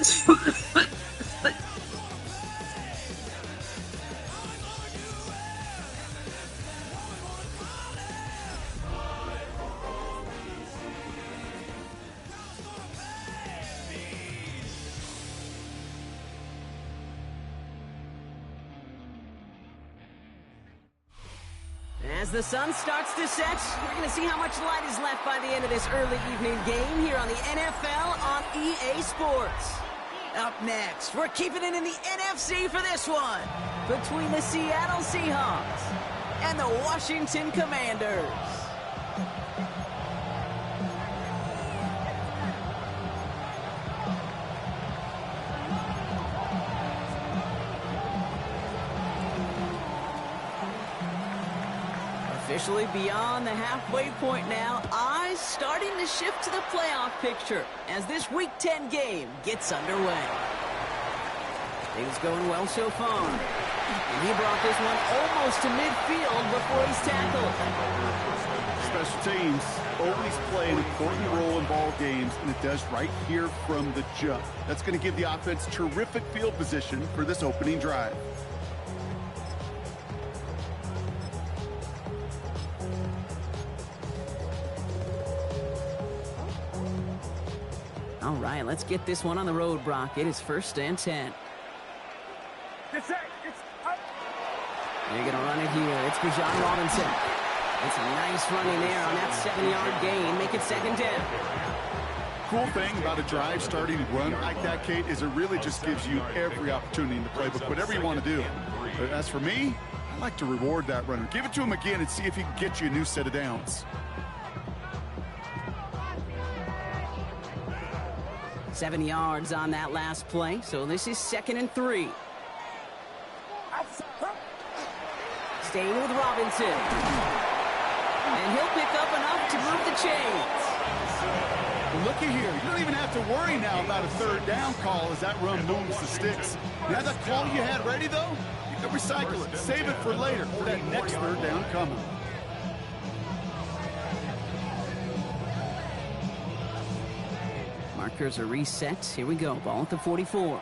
As the sun starts to set, we're going to see how much light is left by the end of this early evening game here on the NFL on EA Sports. Up next, we're keeping it in the NFC for this one, between the Seattle Seahawks and the Washington Commanders. Officially beyond the halfway point now, eyes starting to shift to the playoff picture as this Week 10 game gets underway. Things going well so far. And he brought this one almost to midfield before he's tackled. Special teams always play an important role in ball games, and it does right here from the jump. That's going to give the offense terrific field position for this opening drive. All right, let's get this one on the road, Brock. It is 1st and 10. They're going to run it here. It's Bijan Robinson. It's a nice run in there on that 7-yard gain. Make it 2nd down. Cool thing about a drive starting to run like that, Kate, is it really just gives you every opportunity in the playbook, whatever you want to do. But as for me, I like to reward that runner. Give it to him again and see if he can get you a new set of downs. 7 yards on that last play, so this is 2nd and 3. Staying with Robinson. And he'll pick up enough to move the chains. Looky here. You don't even have to worry now about a 3rd down call as that run moves the sticks. You have that call you had ready, though? You can recycle it. Save it for later for that next 3rd down coming. Markers are reset. Here we go. Ball at the 44.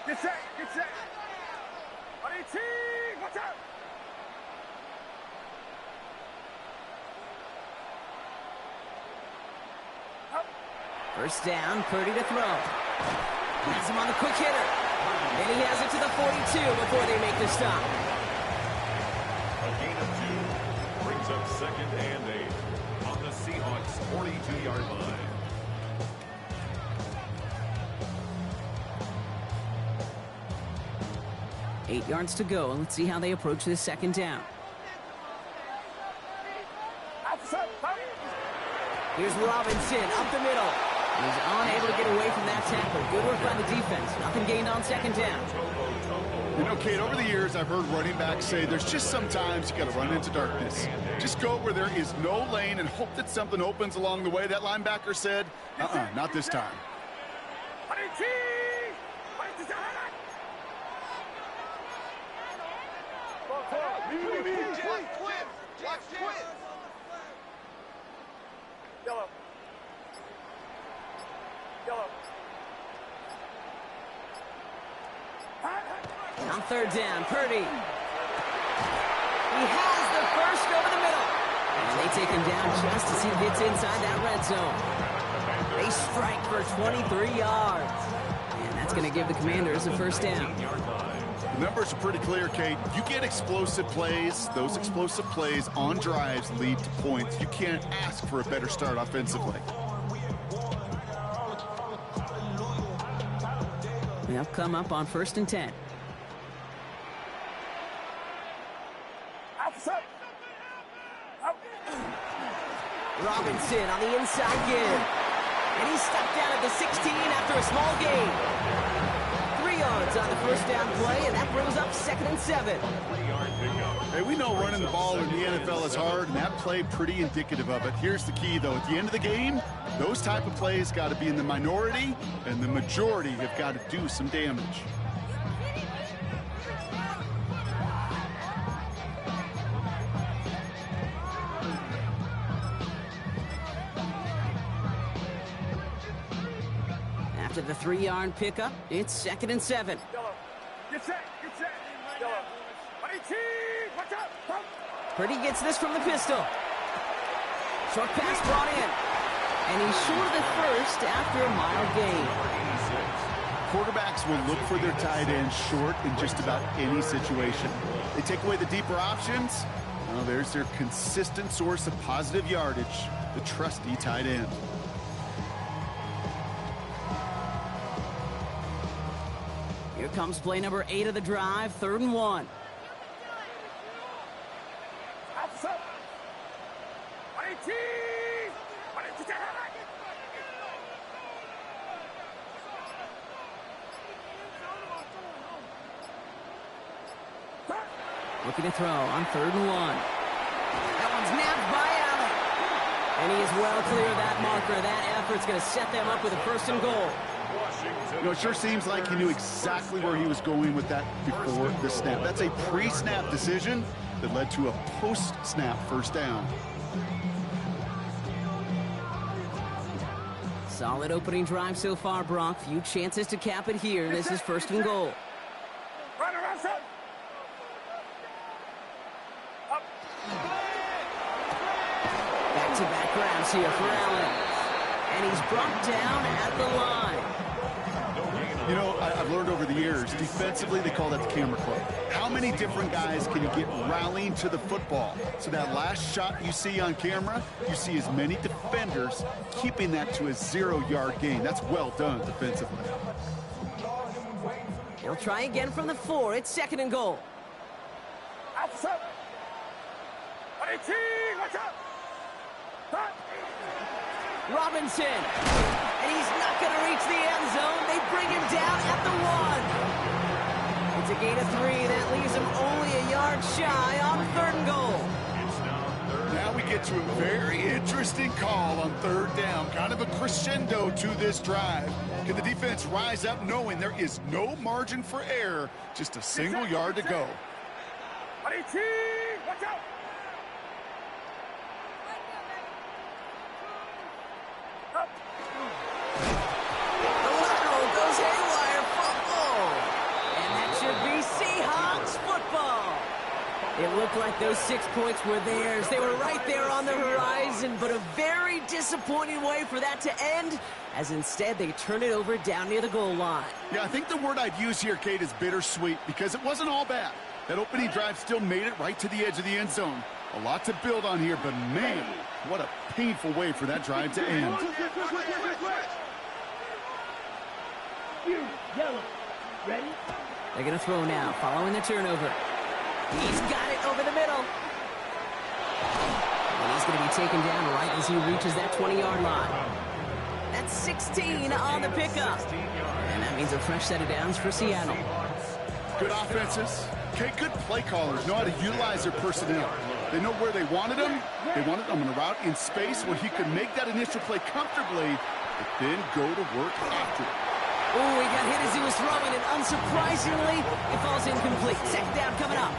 Get set. Get set. Watch out. 1st down, Purdy to throw. Has him on the quick hitter. And he has it to the 42 before they make the stop. A gain of 2 brings up 2nd and 8 on the Seahawks' 42-yard line. Eight yards to go. Let's see how they approach this 2nd down. Here's Robinson up the middle. He's unable to get away from that tackle. Good work by the defense. Nothing gained on 2nd down. You know, Kate, over the years, I've heard running backs say there's just sometimes you got to run into darkness. Just go where there is no lane and hope that something opens along the way. That linebacker said, not this time. On 3rd down, Purdy. He has the 1st over the middle. And they take him down just as he gets inside that red zone. They strike for 23 yards. And that's going to give the Commanders a 1st down. The numbers are pretty clear, Kate. You get explosive plays. Those explosive plays on drives lead to points. You can't ask for a better start offensively. They'll come up on 1st and 10. Robinson on the inside give. And he's stuck down at the 16 after a small gain. 3 yards on the 1st down play, and that brings up 2nd and 7. Hey, we know running the ball in the NFL is hard, and that play pretty indicative of it. Here's the key, though. At the end of the game, those type of plays got to be in the minority, and the majority have got to do some damage. After the 3-yard pickup, it's 2nd and 7. Get set. Watch out. Purdy gets this from the pistol. Short pass brought in. And he's short of the first after a mild gain. Quarterbacks will look for their tight end short in just about any situation. They take away the deeper options. Well, there's their consistent source of positive yardage, the trusty tight end. Here comes play number 8 of the drive, 3rd and 1. Looking to throw on 3rd and 1. That one's nabbed by Allen. And he is well clear of that marker. That effort's going to set them up with a 1st and goal. You know, it sure seems like he knew exactly where he was going with that before the snap. That's a pre-snap decision that led to a post-snap 1st down. Solid opening drive so far, Brock. Few chances to cap it here. This is 1st and goal. Back-to-back grabs here for Allen. And he's brought down at the line. You know, I've learned over the years, defensively, they call that the camera club. How many different guys can you get rallying to the football? So that last shot you see on camera, you see as many defenders keeping that to a 0-yard gain. That's well done defensively. He'll try again from the 4. It's 2nd and goal. Robinson. And he's not going to reach the end zone. They bring him down at the 1. It's a gain of 3. That leaves him only a yard shy on 3rd and goal. Now we get to a very interesting call on 3rd down. Kind of a crescendo to this drive. Can the defense rise up knowing there is no margin for error? Just a single yard to go. Watch out. It looked like those 6 points were theirs. They were right there on the horizon, but a very disappointing way for that to end, as instead they turn it over down near the goal line. Yeah, I think the word I'd use here, Kate, is bittersweet, because it wasn't all bad. That opening drive still made it right to the edge of the end zone. A lot to build on here, but man, what a painful way for that drive to end. Yellow. Ready? They're going to throw now, following the turnover. He's got it over the middle. And he's going to be taken down right as he reaches that 20-yard line. That's 16 on the pickup. And that means a fresh set of downs for Seattle. Good offenses. Okay, good play callers know how to utilize their personnel. They know where they wanted him. They wanted him on a route in space where he could make that initial play comfortably, but then go to work after it. Oh, he got hit as he was throwing, and unsurprisingly, it falls incomplete. 2nd down coming up.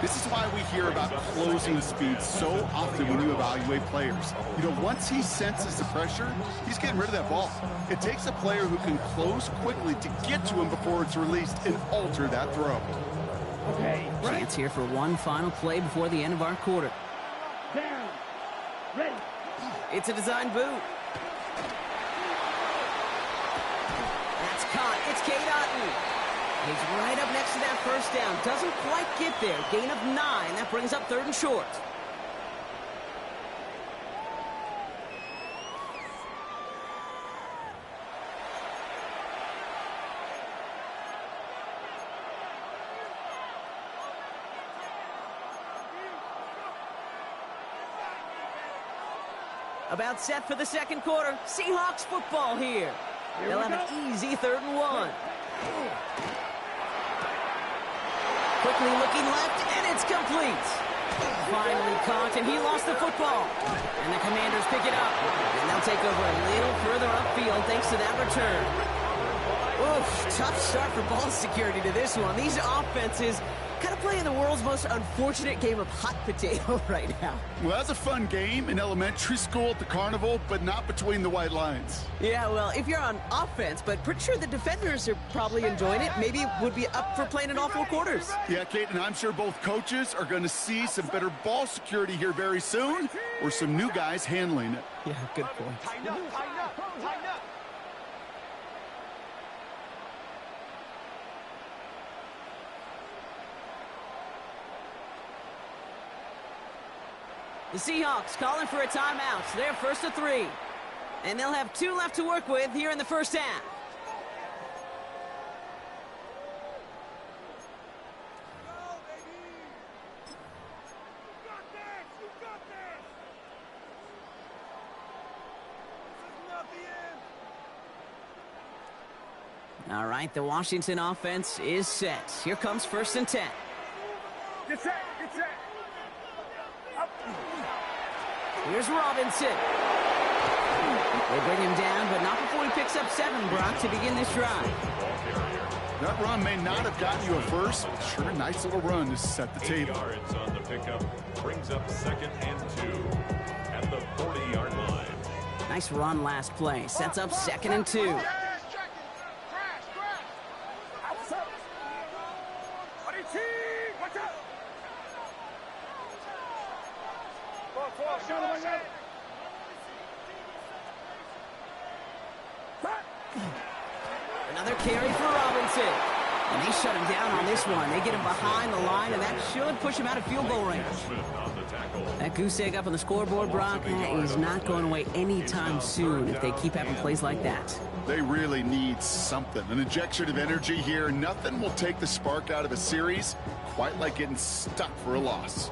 This is why we hear about closing speed so often when you evaluate players. You know, once he senses the pressure, he's getting rid of that ball. It takes a player who can close quickly to get to him before it's released and alter that throw. Okay, right. Chance here for one final play before the end of our quarter. Down. Ready. It's a design boot. Caught. It's Cade Otton. He's right up next to that 1st down. Doesn't quite get there. Gain of 9. That brings up 3rd and short. About set for the 2nd quarter. Seahawks football here. They'll have an easy 3rd and 1. Quickly looking left, and it's complete. Finally caught, and he lost the football. And the Commanders pick it up. And they'll take over a little further upfield thanks to that return. Oof, tough start for ball security to this one. These offenses kind of playing the world's most unfortunate game of hot potato right now. Well, that's a fun game in elementary school at the carnival, but not between the white lines. Yeah, well, if you're on offense, but pretty sure the defenders are probably enjoying it. Maybe would be up for playing in all four quarters. Yeah, Kate, and I'm sure both coaches are going to see some better ball security here very soon, or some new guys handling it. Yeah, good point. Tighten up, tighten up, tighten up. The Seahawks calling for a timeout. They're first to 3. And they'll have 2 left to work with here in the first half. All right, the Washington offense is set. Here comes first and 10. Get set, get set. Up. Here's Robinson. They bring him down, but not before he picks up 7, Brock, to begin this drive. That run may not have gotten you a first, but sure, nice little run to set the 8 table. yards on the pickup brings up 2nd and 2 at the 40-yard line. Nice run last play. Sets up 2nd and 2. Another carry for Robinson. And they shut him down on this one. They get him behind the line, and that should push him out of field goal range. That goose egg up on the scoreboard, Brock, is not going away anytime soon if they keep having plays like that. They really need something. An injection of energy here. Nothing will take the spark out of a series quite like getting stuck for a loss.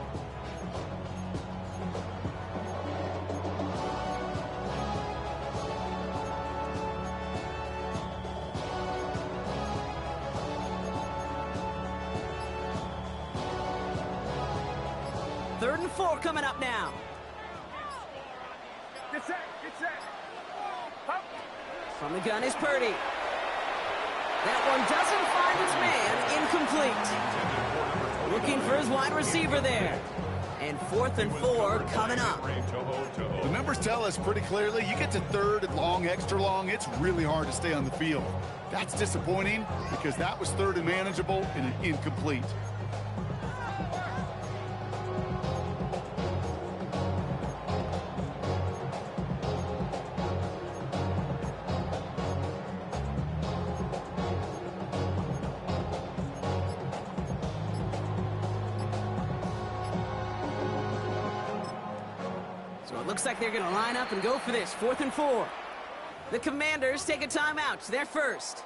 Third and 4 coming up now. Get set, get set. Up. From the gun is Purdy. That one doesn't find its man. Incomplete. Looking for his wide receiver there. And 4th and 4 coming up. The numbers tell us pretty clearly, you get to 3rd and long, extra long, it's really hard to stay on the field. That's disappointing because that was 3rd and manageable and an incomplete. Looks like they're going to line up and go for this. 4th and 4. The Commanders take a timeout. They're first.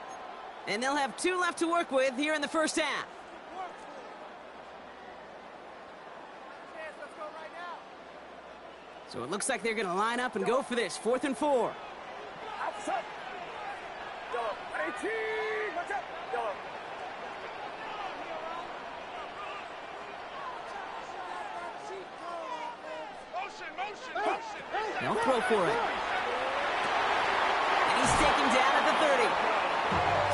And they'll have 2 left to work with here in the first half. So it looks like they're going to line up and go for this. 4th and 4. Outside. Yellow. 18. Watch out. Yellow. They'll throw for it. And he's taken down at the 30.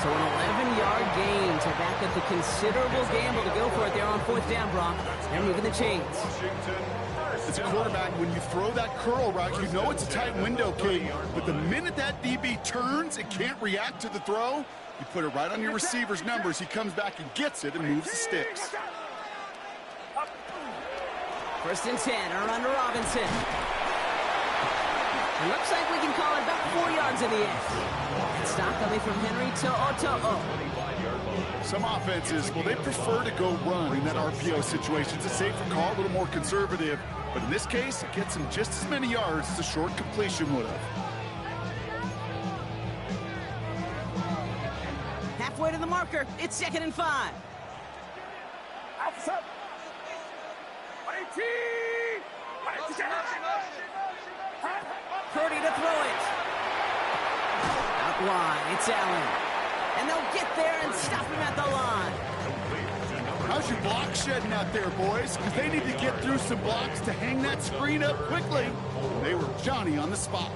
So an 11-yard gain to back up the considerable gamble to go for it there on 4th down, Brock. They're moving the chains. As a quarterback, when you throw that curl route, you know it's a tight window, Kate. But the minute that DB turns and can't react to the throw, you put it right on your receiver's numbers. He comes back and gets it and moves the sticks. 1st and 10, a run to Robinson. It looks like we can call it about 4 yards in the end. And stop coming from Henry To'o. Some offenses, well, they prefer to go run in that RPO situation. It's a safer call, a little more conservative. But in this case, it gets him just as many yards as a short completion would have. Halfway to the marker, it's 2nd and 5. Outside. 18. Purdy to throw it. Out wide, it's Allen. And they'll get there and stop him at the line. How's your block shedding out there, boys? Because they need to get through some blocks to hang that screen up quickly. They were Johnny on the spot.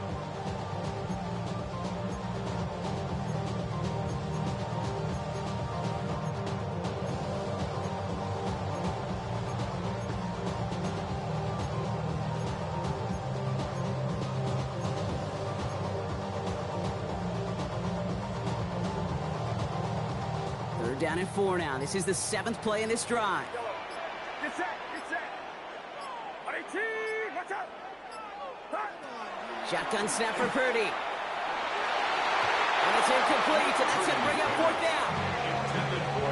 down at 4 now. This is the 7th play in this drive. Get set. Get set. 18. Watch out. Shotgun snap for Purdy. And it's incomplete, and that's going to bring up 4th down.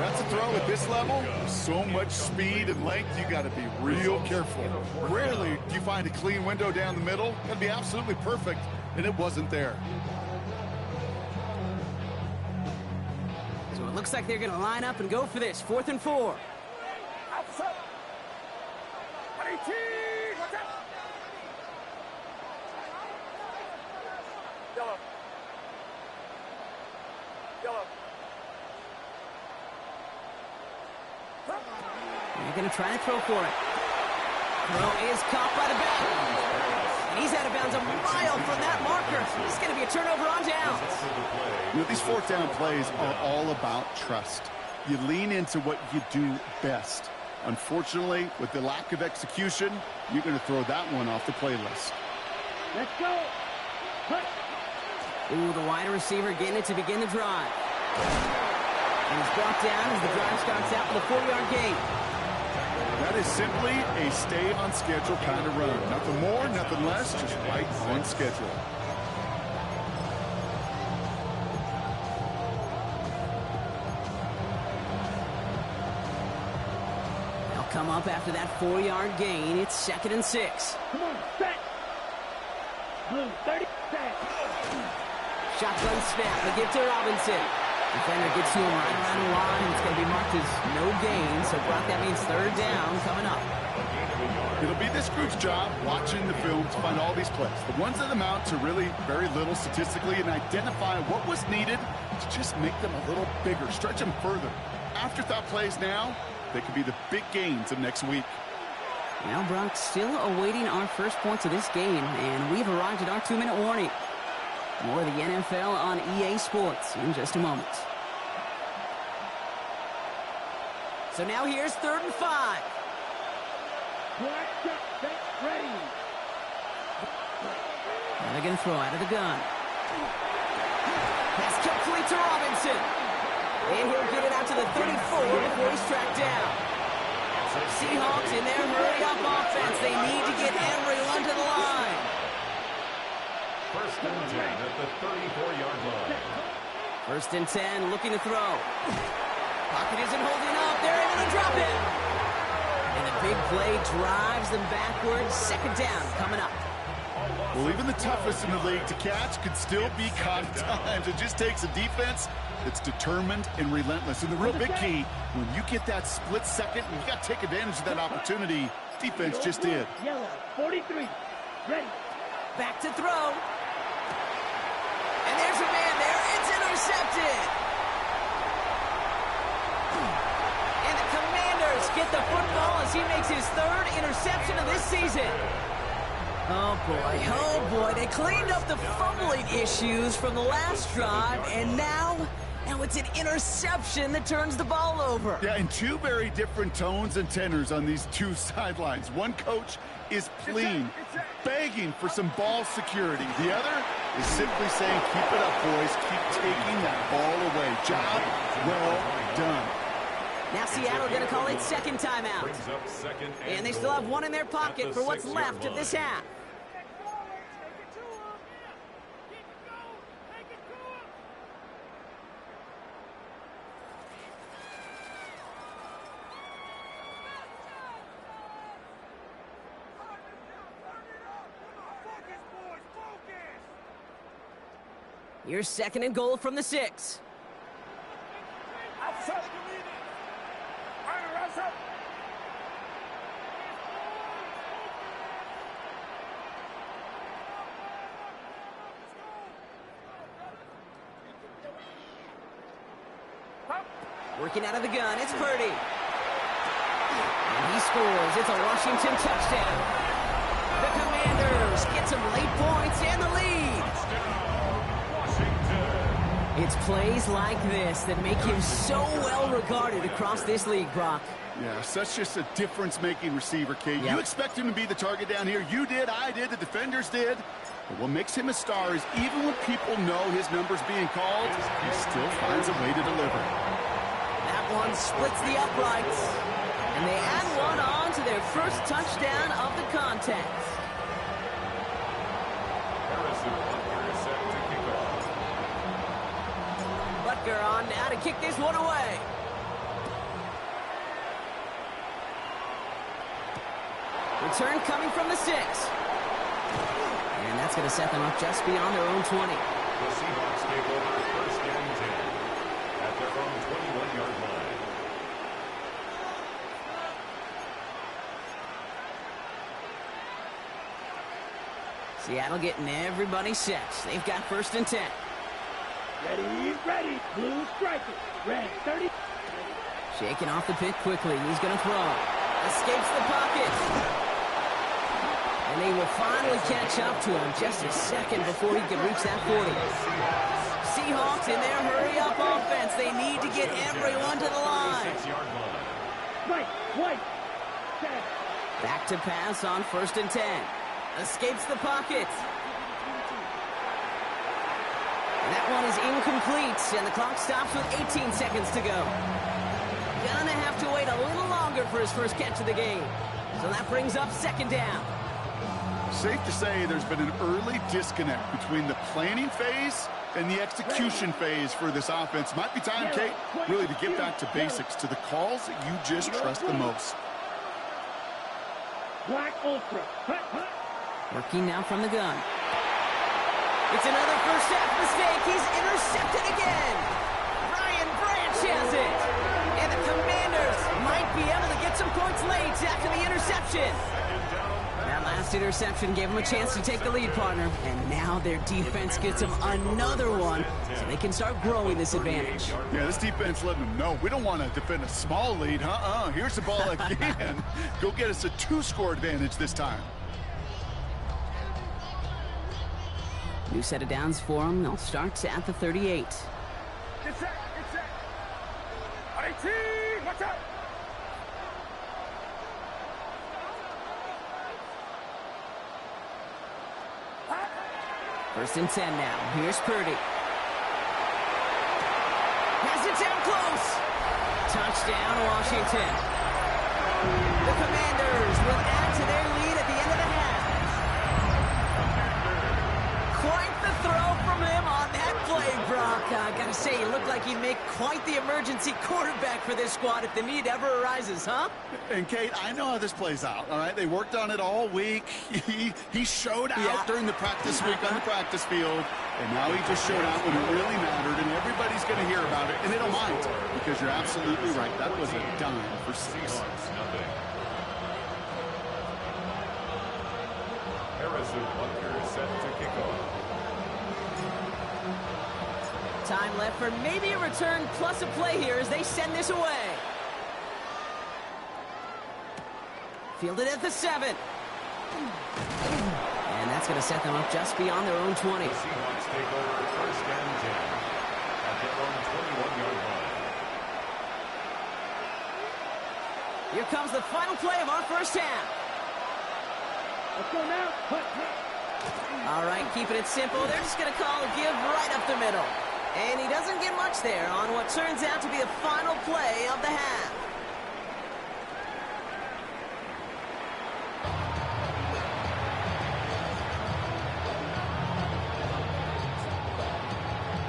That's a throw at this level. So much speed and length, you got to be real careful. Rarely do you find a clean window down the middle. That'd be absolutely perfect, and it wasn't there. So it looks like they're going to line up and go for this. 4th and 4. Outside. 18. Watch out. Yellow. Yellow. They're going to try to throw for it. Throw is caught by the back. And he's out of bounds a mile from that marker. This is going to be a turnover on downs. You know, these 4th down plays are all about trust. You lean into what you do best. Unfortunately, with the lack of execution, you're going to throw that one off the playlist. Let's go. Ooh, the wide receiver getting it to begin the drive. And he's brought down as the drive starts out with a 4-yard gain. That is simply a stay-on-schedule kind of run. Nothing more, nothing less, just right on schedule. They'll come up after that 4-yard gain. It's 2nd and 6. Come on, set. Blue, 30, set. Shotgun snap. They give to Robinson. Defender gets to him right around the line. It's going to be marked as no gain. So, Brock, that means 3rd down coming up. It'll be this group's job watching the film to find all these plays. The ones that amount to really very little statistically and identify what was needed to just make them a little bigger, stretch them further. Afterthought plays now, they could be the big gains of next week. Now, Brock, still awaiting our first points of this game. And we've arrived at our 2-minute warning. More of the NFL on EA Sports in just a moment. So now here's 3rd and 5. Ready. And they're going to throw out of the gun. Pass complete to Robinson. And he'll get it out to the 34 before he's tracked down. Seahawks in their hurry-up offense. They need to get everyone to the line. 1st and 10 at the 34-yard line. 1st and 10, looking to throw. Pocket isn't holding up. They're able to drop it. And the big play drives them backwards. 2nd down coming up. Well, even the toughest in the league to catch could still be caught at times. It just takes a defense that's determined and relentless. And the real big key, when you get that split second, you got to take advantage of that opportunity. Defense just did. Yellow, 43. Ready. Back to throw. And there's a man there. It's intercepted. And the Commanders get the football as he makes his 3rd interception of this season. Oh, boy. They cleaned up the fumbling issues from the last drive, and now it's an interception that turns the ball over. Yeah, and 2 very different tones and tenors on these 2 sidelines. One coach is pleading, begging for some ball security. The other is simply saying, keep it up, boys. Keep taking that ball away. Job well done. Now Seattle going to call it 2nd timeout. And they still have 1 in their pocket for what's left of this half. Here's 2nd and goal from the 6. Outside. Outside. Working out of the gun, it's Purdy. And he scores. It's a Washington touchdown. The Commanders get some late points and the lead. It's plays like this that make him so well regarded across this league, Brock. Yeah, such just a difference-making receiver, Kate. Yep. You expect him to be the target down here. You did, I did, the defenders did. But what makes him a star is even when people know his number's being called, he still finds a way to deliver. That one splits the uprights. And they add one on to their first touchdown of the contest. Butker on now to kick this one away. Return coming from the 6. And that's going to set them up just beyond their own 20. The Seahawks take over first and 10 at their own 21-yard line. Seattle getting everybody set. They've got first and 10. Ready. Blue striker. Red, 30. Shaking off the pit quickly. He's going to throw. Escapes the pocket. And they will finally catch up to him just a second before he can reach that 40. Seahawks in their hurry-up offense. They need to get everyone to the line. White. Back to pass on first and 10. Escapes the pocket. And that one is incomplete, and the clock stops with 18 seconds to go. Gonna have to wait a little longer for his first catch of the game. So that brings up second down. Safe to say there's been an early disconnect between the planning phase and the execution phase for this offense. Might be time, Kate, really to get back to basics, to the calls that you just trust the most. Black Ultra. Working now from the gun. It's another first half mistake. He's intercepted again. Ryan Branch has it. And the Commanders might be able to get some points late after the interception. That last interception gave them a chance to take the lead, partner. And now their defense gets them another one so they can start growing this advantage. Yeah, this defense letting them know we don't want to defend a small lead. Here's the ball again. Go get us a 2-score advantage this time. New set of downs for them. They'll start at the 38. Get set. On 18, watch out. First and 10 now. Here's Purdy. Has it down close. Touchdown, Washington. The Commanders will add to their lead at the end of the half. Quite the throw from him on that play, Brock. I gotta say, he looked like he'd make quite the emergency quarterback for this squad if the need ever arises, huh? And Kate, I know how this plays out, all right? They worked on it all week. He showed out during the practice week on the practice field, and now he just showed out when it really mattered, and everybody's going to hear about it, and they don't mind, because you're absolutely right. That was a dime for 6. Harrison Butker is set to kick off. Time left for maybe a return plus a play here as they send this away. Fielded at the 7. And that's going to set them up just beyond their own 20. The Seahawks take over first and 10 at their own 21-yard line. Here comes the final play of our first half. Let's go now. All right, keeping it simple. They're just going to call a give right up the middle. And he doesn't get much there on what turns out to be the final play of the half.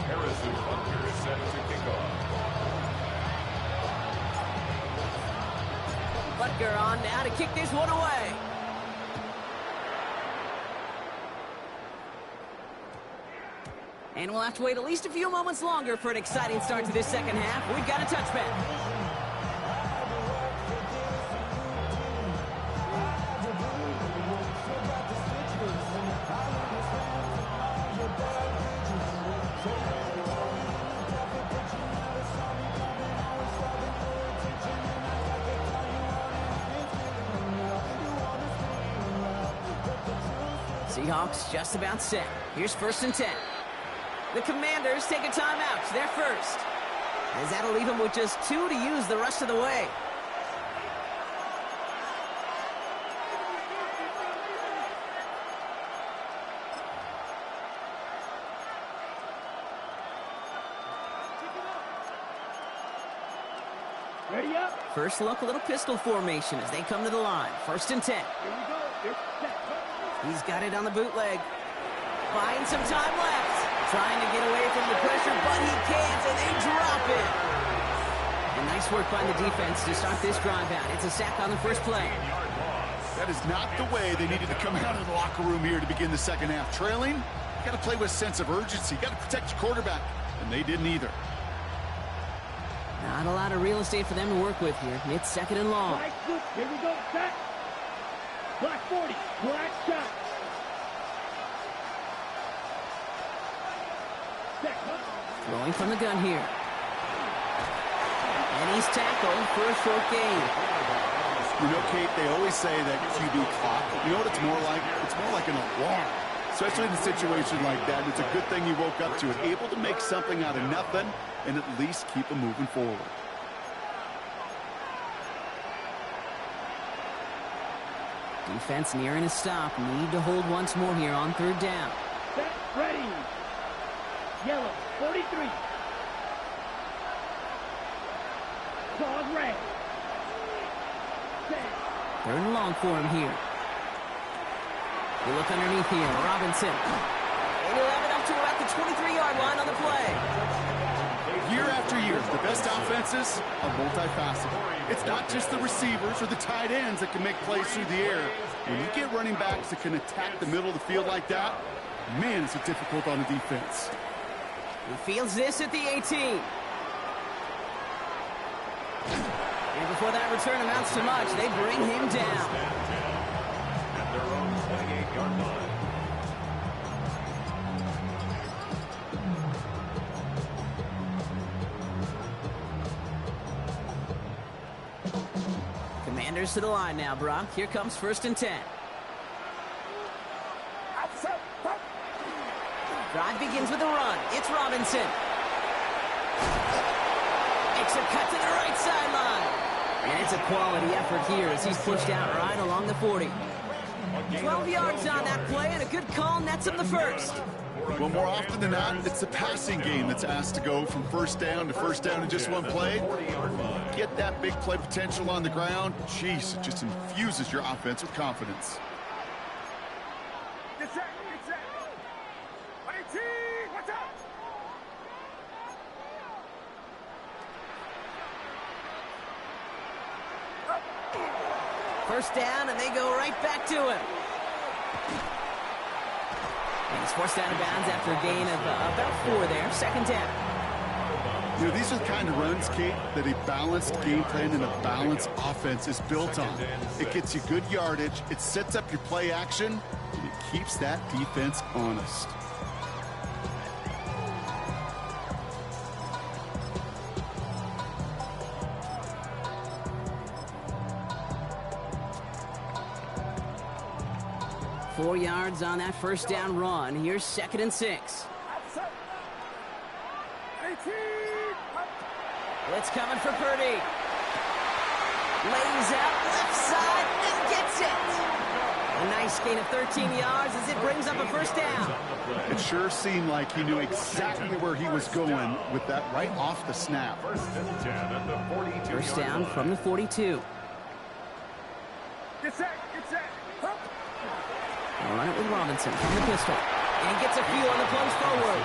Harrison Butker is set to kick off. Butker on now to kick this one away. And we'll have to wait at least a few moments longer for an exciting start to this second half. We've got a touchback. Seahawks just about set. Here's first and 10. The Commanders take a timeout. They're first. As that'll leave them with just 2 to use the rest of the way. Ready up. First look, a little pistol formation as they come to the line. 1st and 10. Here we go. It's set. He's got it on the bootleg. Buying some time left. Trying to get away from the pressure, but he can't, and they drop it. And nice work by the defense to start this drive out. It's a sack on the first play. That is not the way they needed to come out of the locker room here to begin the second half. Trailing, you got to play with a sense of urgency. You got to protect your quarterback, and they didn't either. Not a lot of real estate for them to work with here. It's 2nd and long. Black switch. Here we go. Set. Black 40. Black shot. Set. Throwing from the gun here. And he's tackled for a short gain. You know, Kate, they always say that QB clock. You know what it's more like? It's more like an alarm. Especially in a situation like that. It's a good thing you woke up to it. Able to make something out of nothing and at least keep them moving forward. Defense nearing a stop. Need to hold once more here on 3rd down. Set. Ready. Yellow. 43. Claws red. Set. 3rd and long for him here. We look underneath here. Robinson. And he'll have it up to about the 23-yard line on the play. Year after year, the best offenses are multifaceted. It's not just the receivers or the tight ends that can make plays through the air. When you get running backs that can attack the middle of the field like that, man, is it difficult on the defense. He fields this at the 18. And before that return amounts to much, they bring him down. At their own 28-yard line. Commanders to the line now, Brock. Here comes 1st and 10. Drive begins with a run. It's Robinson. Makes a cut to the right sideline. And it's a quality effort here as he's pushed out right along the 40. 12 yards on that play, and a good call nets him the first. Well, more often than not, it's the passing game that's asked to go from 1st down to 1st down in just one play. Get that big play potential on the ground. Jeez, it just infuses your offense with confidence. Get set. Get set. 18. What's up? First down, and they go right back to him. And he's forced out of bounds after a gain of about 4 there. 2nd down. You know, these are the kind of runs, Kate, that a balanced game plan and a balanced offense is built on. It gets you good yardage, it sets up your play action, and it keeps that defense honest. Four yards on that first down run. Here's 2nd and 6. Blitz coming for Purdy. Lays out left side and gets it. A nice gain of 13 yards as it brings up a first down. It sure seemed like he knew exactly where he was going with that right off the snap. First down from the 42. Get set. Get set. They'll run it with Robinson from the pistol. And he gets a feel on the plunge forward.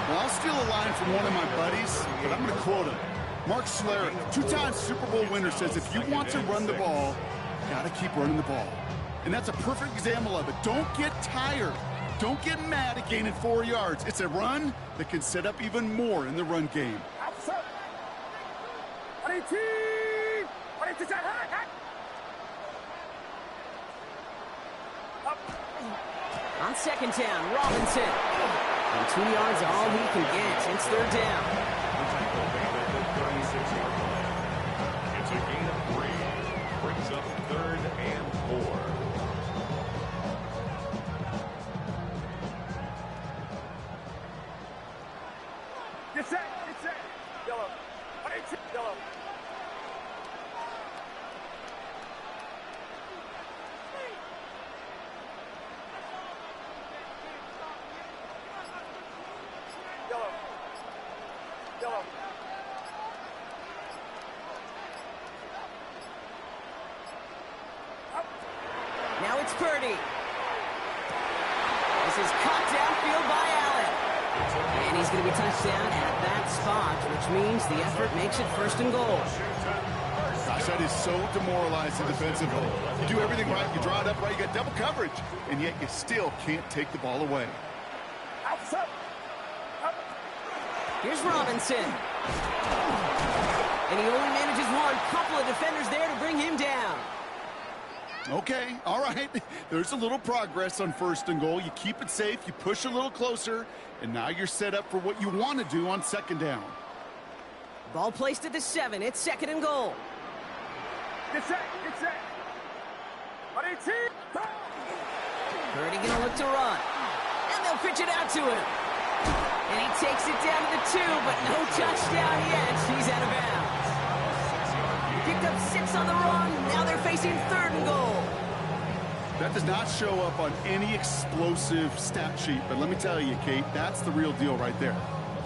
Well, I'll steal a line from one of my buddies, but I'm going to quote him. Mark Schlereth, 2-time Super Bowl winner, says if you want to run the ball, you got to keep running the ball. And that's a perfect example of it. Don't get tired. Don't get mad at gaining 4 yards. It's a run that can set up even more in the run game. On 2nd down, Robinson. And 2 yards all he can get. It's 3rd down. It's a gain of 3. Brings up 3rd and 4. Get set. Get set. Yellow. 18. Yellow. Yellow. Yellow. it's Purdy. This is caught downfield by Allen. And he's going to be touched down at that spot, which means the effort makes it 1st and goal. Gosh, that is so demoralizing defensively. You do everything right, you draw it up right, you got double coverage, and yet you still can't take the ball away. Here's Robinson. And he only manages one. Couple of defenders there to bring him down. Okay, all right. There's a little progress on 1st and goal. You keep it safe, you push a little closer, and now you're set up for what you want to do on 2nd down. Ball placed at the 7. It's 2nd and goal. Get set, get set. 18. Purdy going to look to run. And they'll pitch it out to him. And he takes it down to the 2, but no touchdown yet. He's out of bounds. Picked up 6 on the run. Now they're facing 3rd and goal. That does not show up on any explosive stat sheet, but let me tell you, Kate, that's the real deal right there.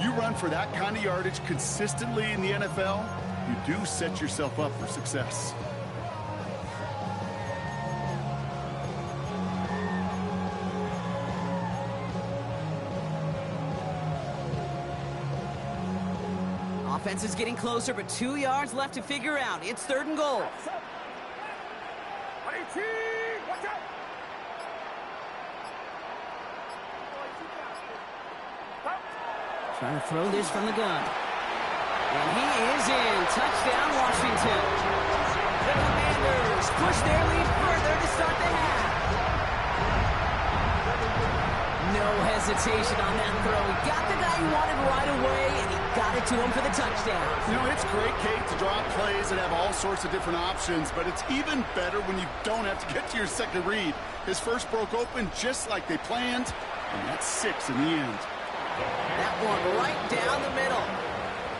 You run for that kind of yardage consistently in the NFL, you do set yourself up for success. Offense is getting closer, but 2 yards left to figure out. It's 3rd and goal. 18. Watch out. Trying to throw this from the gun. And he is in. Touchdown, Washington. The Commanders push their lead further to start the half. No hesitation on that throw. He got the guy he wanted right away, and he got it to him for the touchdown. You know, it's great, Kate, to draw plays and have all sorts of different options, but it's even better when you don't have to get to your second read. His first broke open just like they planned, and that's 6 in the end. That one right down the middle.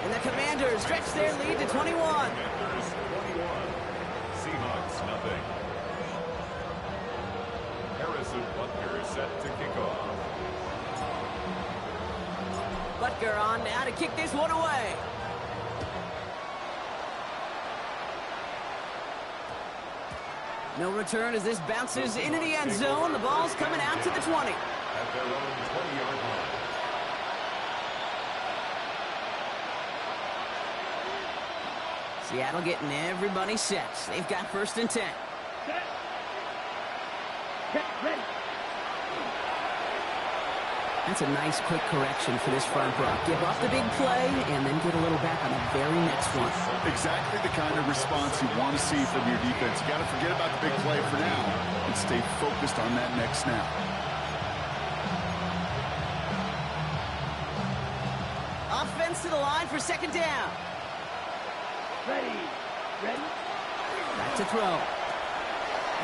And the Commanders stretch their lead to 21. Commanders 21. Seahawks nothing. Harrison Butker set to kick off. Butker on now to kick this one away. No return as this bounces into the end zone. The ball's coming out to the 20. At their own 20-yard line. Seattle getting everybody set. They've got 1st and 10. Set. Get ready. That's a nice quick correction for this front row. Give up the big play and then get a little back on the very next one. Exactly the kind of response you want to see from your defense. You got to forget about the big play for now and stay focused on that next snap. Offense to the line for 2nd down. Ready. Ready. Back to throw.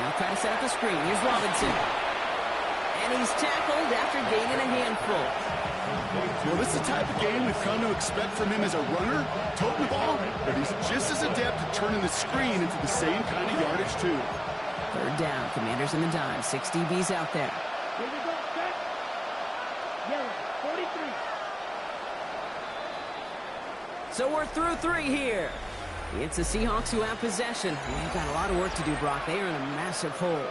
Now try to set up the screen. Here's Robinson. And he's tackled after gaining a handful. Well, this is the type of game we've come to expect from him as a runner, toting the ball, but he's just as adept at turning the screen into the same kind of yardage, too. 3rd down. Commanders in the dime. 6 DBs out there. Here we go. Set. Yellow. 43. So we're through 3 here. It's the Seahawks who have possession. They've got a lot of work to do, Brock. They are in a massive hole.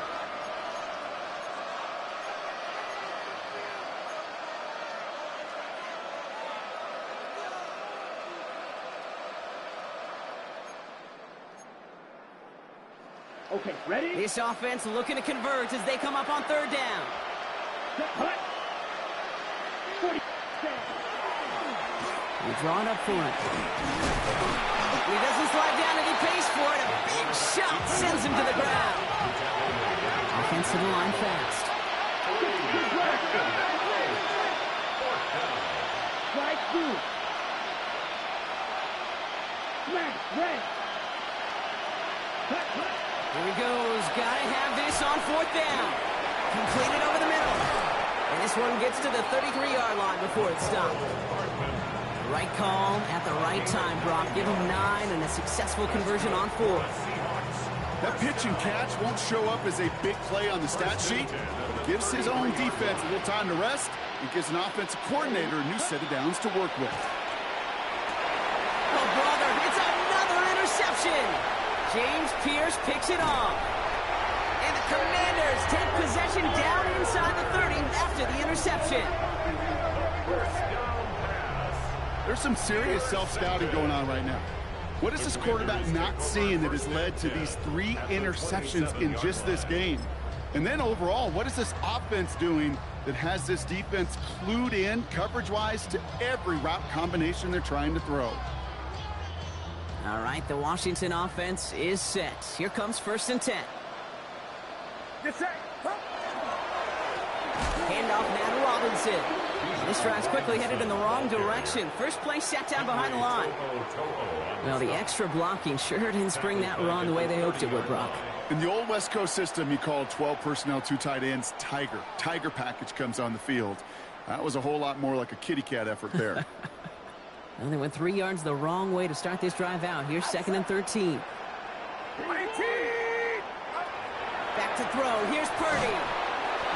Okay, ready? This offense looking to convert as they come up on 3rd down. Set. Cut. 40. They draw it up for him. He doesn't slide down and he pays for it. A big shot sends him to the ground. Offense to the line fast. Strike 2. Smash. Red. Cut. Cut. Here he goes. Gotta have this on 4th down. Completed over the middle. And this one gets to the 33-yard line before it's stopped. Right call at the right time, Brock. Give him 9 and a successful conversion on 4th. That pitch and catch won't show up as a big play on the stat sheet, but it gives his own defense a little time to rest. It gives an offensive coordinator a new set of downs to work with. Oh, brother, it's another interception. James Pierce picks it off. And the Commanders take possession down inside the 30 after the interception. First down pass. There's some serious self-scouting going on right now. What is this quarterback not seeing that has led to these 3 interceptions in just this game? And then overall, what is this offense doing that has this defense clued in coverage-wise to every route combination they're trying to throw? All right, the Washington offense is set. Here comes 1st and 10. Get set. Handoff now to Robinson. This drive's quickly headed in the wrong direction. First play sat down behind the line. Well, the extra blocking sure didn't spring that run the way they hoped it would, Brock. In the old West Coast system, you called 12 personnel, 2 tight ends, Tiger. Tiger package comes on the field. That was a whole lot more like a kitty cat effort there. Well, they went 3 yards the wrong way to start this drive out. Here's 2nd and 13. 18. Back to throw. Here's Purdy.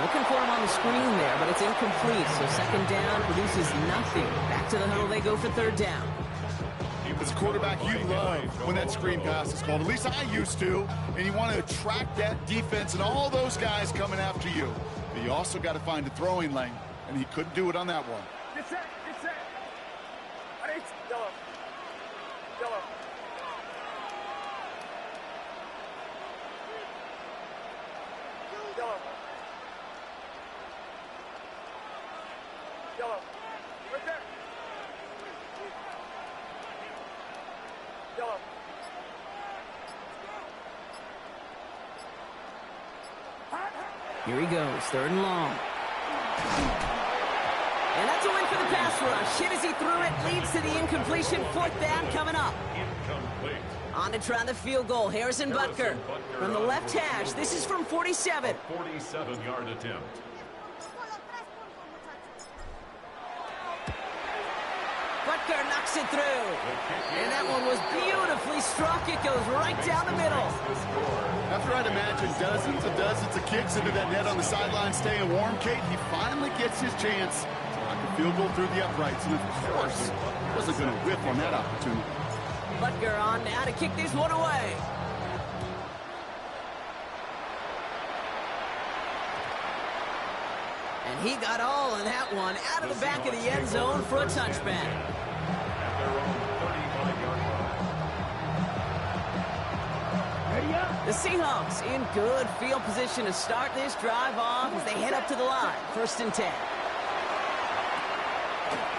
Looking for him on the screen there, but it's incomplete. So 2nd down produces nothing. Back to the huddle they go for 3rd down. As a quarterback, you love when that screen pass is called. At least I used to. And you want to attract that defense and all those guys coming after you. But you also got to find a throwing lane. And he couldn't do it on that one. Get set. Get set. 18. Yellow. Yellow. Yellow. Yellow. Right there. Yellow. Here he goes, 3rd and long. And that's a win for the pass rush. Hit as he threw it, leads to the incompletion. 4th down coming up. Incomplete. On to try the field goal, Harrison Butker. From the left hash, this is from 47. 47-yard attempt. Butker knocks it through. And that one was beautifully struck. It goes right down the middle. After I'd imagine dozens of kicks into that net on the sideline staying warm, Kate, he finally gets his chance to knock a field goal through the uprights. And of course, he wasn't going to whiff on that opportunity. Butker on now to kick this one away. And he got all of that one out of the back of the end zone for a touchback. The Seahawks in good field position to start this drive off as they head up to the line. 1st and 10.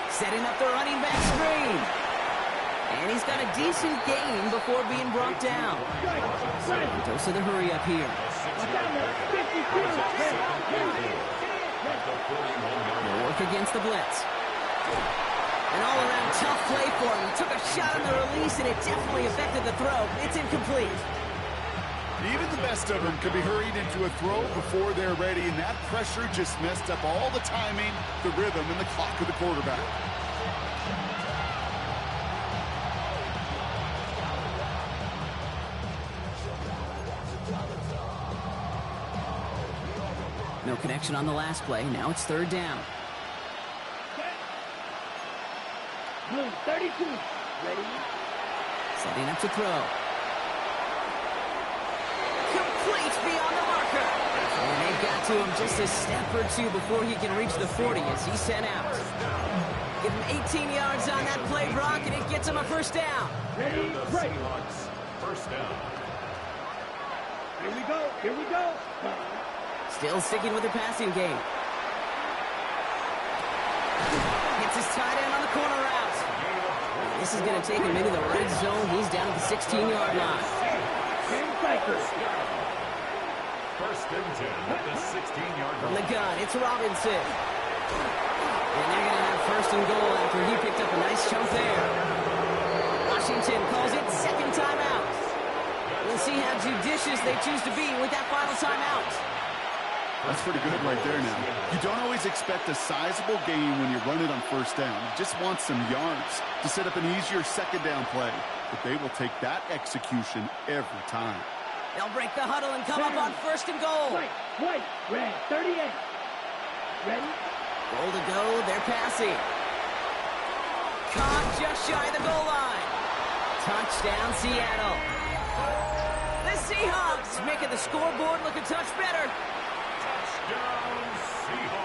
Setting up the running back screen. And he's got a decent gain before being brought down. Dose of the hurry up here. They'll work against the blitz. An all-around tough play for him. He took a shot on the release, and it definitely affected the throw. It's incomplete. Even the best of them could be hurried into a throw before they're ready, and that pressure just messed up all the timing, the rhythm, and the clock of the quarterback. No connection on the last play. Now it's 3rd down. Blue 32. Ready? Setting up to throw. Complete beyond the marker. And they've got to him just a step or two before he can reach the 40 as he's sent out. Give him 18 yards on that play, Brock, and it gets him a 1st down. Ready? Break. 1st down. Here we go. Here we go. Still sticking with the passing game. Gets his tight end on the corner route. This is going to take him into the red zone. He's down at the 16-yard line. 1st and 10 at the 16-yard line. From the gun, it's Robinson. And they're going to have 1st and goal after he picked up a nice chunk there. Washington calls it 2nd timeout. We'll see how judicious they choose to be with that final timeout. That's pretty good right there now. You don't always expect a sizable gain when you run it on 1st down. You just want some yards to set up an easier 2nd down play. But they will take that execution every time. They'll break the huddle and come up on 1st and goal. White, red, 38. Ready? Goal to go, they're passing. Caught just shy of the goal line. Touchdown, Seattle. The Seahawks, making the scoreboard look a touch better.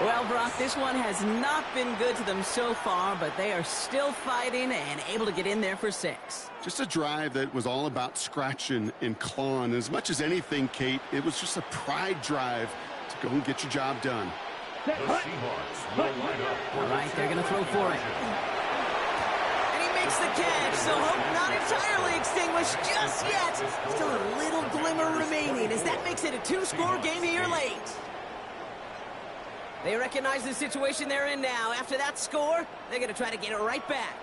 Well, Brock, this one has not been good to them so far, but they are still fighting and able to get in there for 6. Just a drive that was all about scratching and clawing. As much as anything, Kate, it was just a pride drive to go and get your job done. The Seahawks will line up for All right, they're going to throw for it. And he makes the catch, so hope not entirely extinguished just yet. Still a little glimmer remaining as that makes it a 2-score game here late. They recognize the situation they're in now. After that score, they're going to try to get it right back.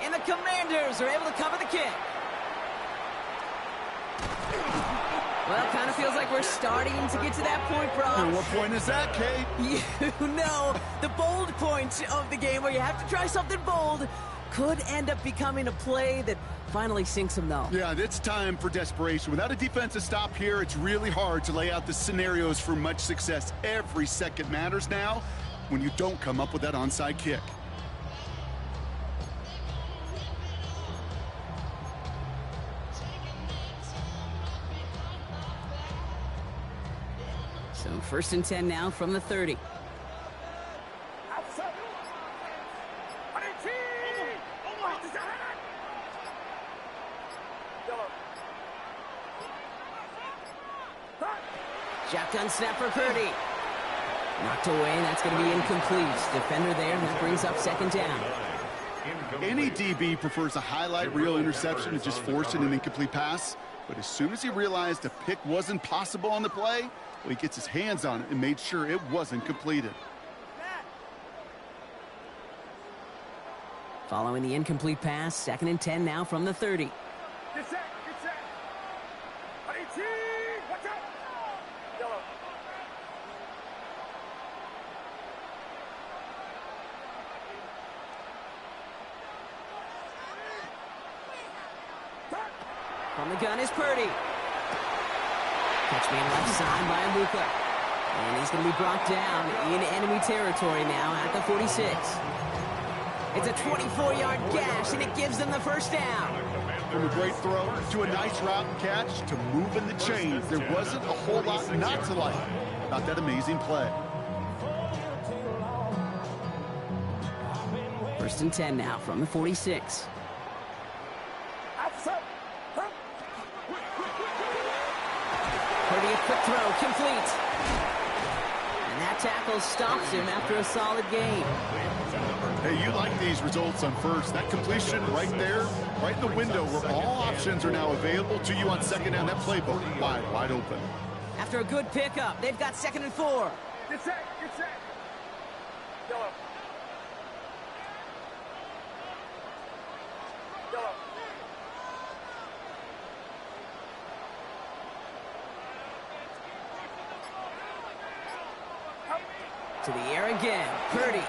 And the Commanders are able to cover the kick. Well, kind of feels like we're starting to get to that point, Brock. And what point is that, Kate? You know, the bold point of the game where you have to try something bold could end up becoming a play that finally sinks them, though. Yeah, it's time for desperation. Without a defensive stop here, it's really hard to lay out the scenarios for much success. Every second matters now when you don't come up with that onside kick. So 1st and 10 now from the 30. Shotgun snap for Purdy. Knocked away, that's going to be incomplete. Defender there, that brings up 2nd down. Any DB prefers a highlight reel interception to just forcing an incomplete pass. But as soon as he realized a pick wasn't possible on the play, well, he gets his hands on it and made sure it wasn't completed. Following the incomplete pass, 2nd and 10 now from the 30. Get set, get set. Watch out. Yellow. From the gun is Purdy. Catch me left side by Luka. And he's going to be brought down in enemy territory now at the 46. It's a 24-yard gash, and it gives them the 1st down. From a great throw to a nice route and catch to moving the chains, there wasn't a whole lot not to like about that amazing play. 1st and 10 now from the 46. Purdy, a quick throw, complete. And that tackle stops him after a solid gain. Hey, you like these results on 1st. That completion right there, right in the window where all options are now available to you on 2nd down. That playbook wide open. After a good pickup, they've got 2nd and 4. Get set, get set. Yellow. Yellow. To the air again, Purdy.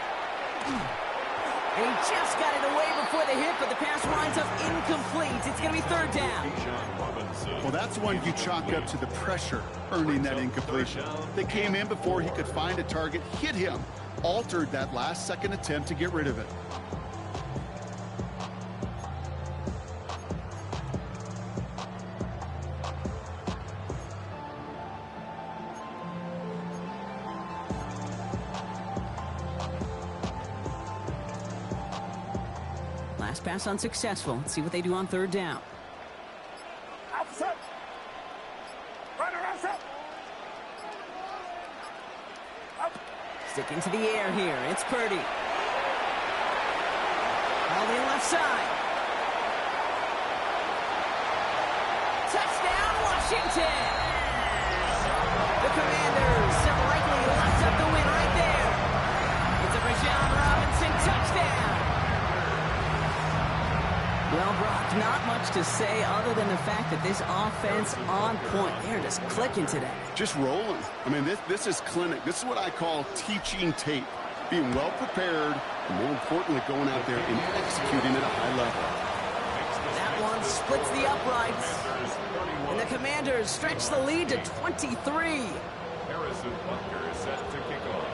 And he just got it away before the hit, but the pass winds up incomplete. It's going to be 3rd down. Well, that's one you chalk up to the pressure earning that incompletion. They came in before he could find a target, hit him, altered that last-second attempt to get rid of it. Last pass unsuccessful. Let's see what they do on 3rd down. Outside. Runner outside. Sticking to the air here. It's Purdy. All in left side. Touchdown, Washington! The Commanders have likely locked up the win right there. It's a Bijan Robinson touchdown. Well, Brock, not much to say other than the fact that this offense on point. They're just clicking today. Just rolling. I mean, this is clinic. This is what I call teaching tape. Being well prepared, and more importantly, going out there and executing at a high level. That one splits the uprights. And the Commanders stretch the lead to 23. Harrison Butker is set to kick off.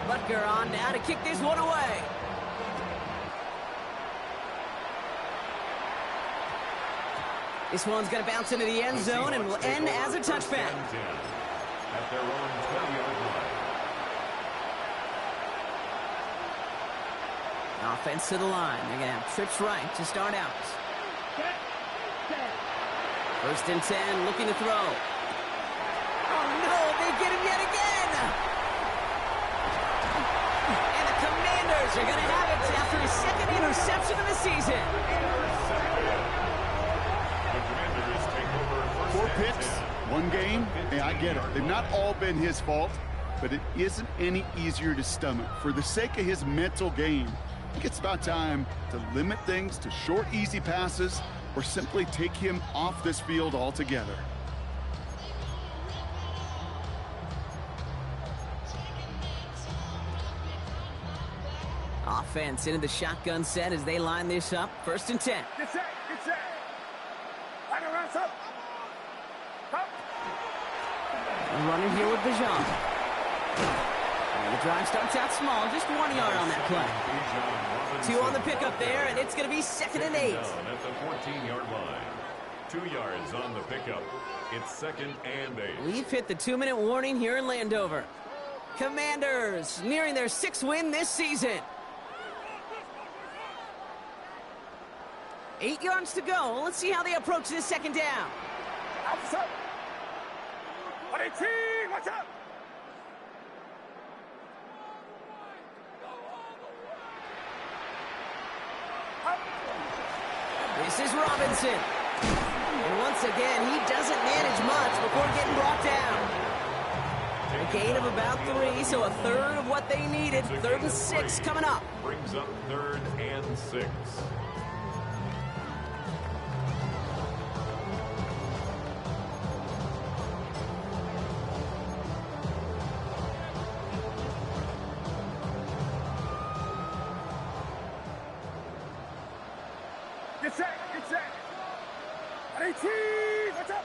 Butker on now to kick this one away. This one's going to bounce into the end zone and will end as a touchback. At their own 20-yard line. Offense to the line. They're going to have trips right to start out. 1st and 10, looking to throw. Oh, no, they get him yet again. And the Commanders are going to have it after his 2nd interception of the season. The Commanders take over 4 picks, 1 game. Hey, I get it. They've not all been his fault, but it isn't any easier to stomach. For the sake of his mental game, I think it's about time to limit things to short, easy passes or simply take him off this field altogether. Offense into the shotgun set as they line this up. 1st and 10. Get set. Get set. Line around up. Up. Running here with Bijan. And the drive starts out small, just 1 yard on that play. 2 on the pickup there, and it's going to be 2nd and 8. At the 14-yard line. 2 yards on the pickup. It's 2nd and 8. We've hit the 2-minute warning here in Landover. Commanders nearing their 6th win this season. 8 yards to go. Let's see how they approach this 2nd down. Officer. 118. Watch out. This is Robinson. And once again, he doesn't manage much before getting brought down. A gain of about 3, so a third of what they needed. 3rd and 6 coming up. Brings up 3rd and 6. Get set. Get set. 118. Watch out.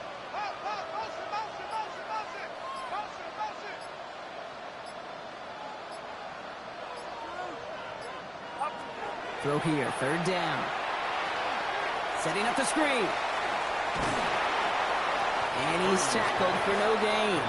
Throw here, 3rd down. Setting up the screen. And he's tackled for no gain.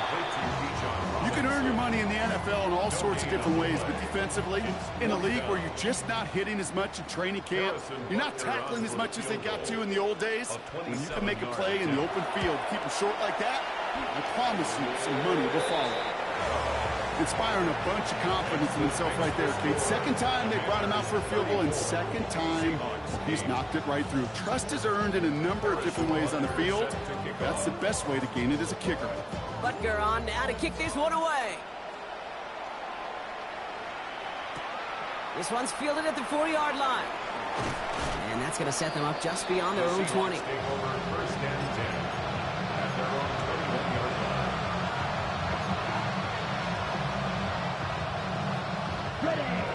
You can earn your money in the NFL in all sorts of different ways, but defensively, in a league where you're just not hitting as much in training camp, you're not tackling as much as they got to in the old days, when you can make a play in the open field, keep them short like that, I promise you some money will follow. Inspiring a bunch of confidence in himself right there, Kate. 2nd time they brought him out for a field goal, and 2nd time he's knocked it right through. Trust is earned in a number of different ways on the field. That's the best way to gain it as a kicker. Butker on now to kick this one away. This one's fielded at the 4-yard line. And that's going to set them up just beyond their own 20. Take over 1st and 10. At their own 21-yard line.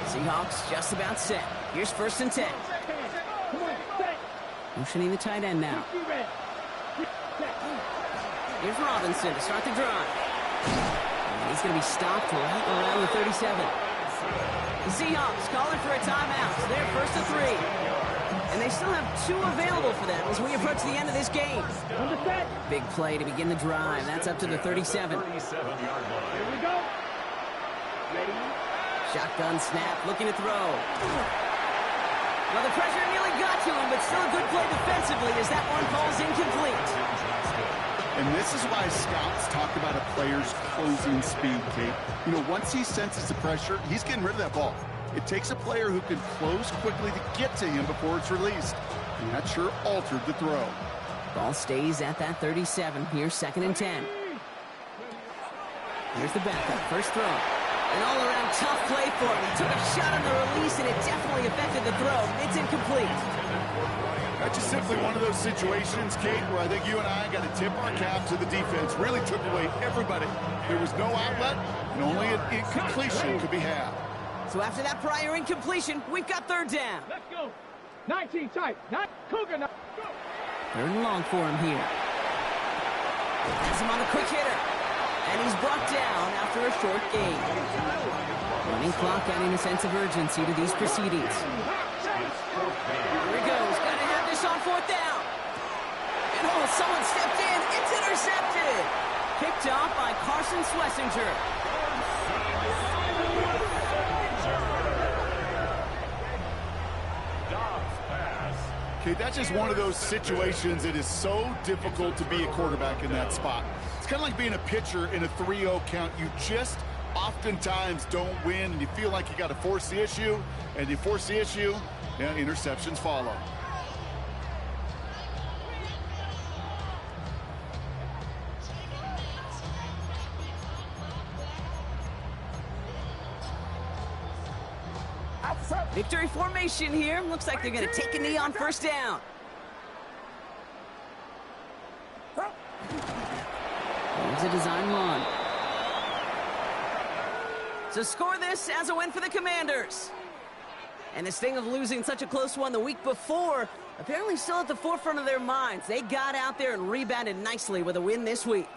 Seahawks just about set. Here's 1st and 10. Motioning the tight end now. Here's Robinson to start the drive. And he's going to be stopped right around the 37. The Seahawks calling for a timeout. So they're 1st and 3. And they still have 2 available for them as we approach the end of this game. Big play to begin the drive. That's up to the 37. 37-yard line. Here we go. Ready? Shotgun snap, looking to throw. Well, the pressure nearly got to him, but still a good play defensively as that one falls incomplete. And this is why scouts talk about a player's closing speed, Kate. You know, once he senses the pressure, he's getting rid of that ball. It takes a player who can close quickly to get to him before it's released. And that sure altered the throw. Ball stays at that 37. Here's 2nd and 10. Here's the backup. First throw. An all-around tough play for him. He took a shot on the release, and it definitely affected the throw. It's incomplete. That's just simply one of those situations, Kate, where I think you and I got to tip our cap to the defense. Really took away everybody. There was no outlet, and only an incompletion could be had. So after that prior incompletion, we've got 3rd down. Let's go. 19 tight. Not Cougar. Now. 3rd and long for him here. Has him on a quick hitter. And he's brought down after a short gain. Running clock adding a sense of urgency to these proceedings. Here he goes. Got to have this on 4th down. And oh, someone stepped in. It's intercepted. Picked off by Carson Schlesinger. Okay, that's just one of those situations that is so difficult to be a quarterback in that spot. It's kind of like being a pitcher in a 3-0 count. You just oftentimes don't win, and you feel like you got to force the issue, and you force the issue, and interceptions follow. Victory formation here. Looks like they're going to take a knee on first down. Here's a design run. So score this as a win for the Commanders. And this thing of losing such a close one the week before, apparently still at the forefront of their minds. They got out there and rebounded nicely with a win this week.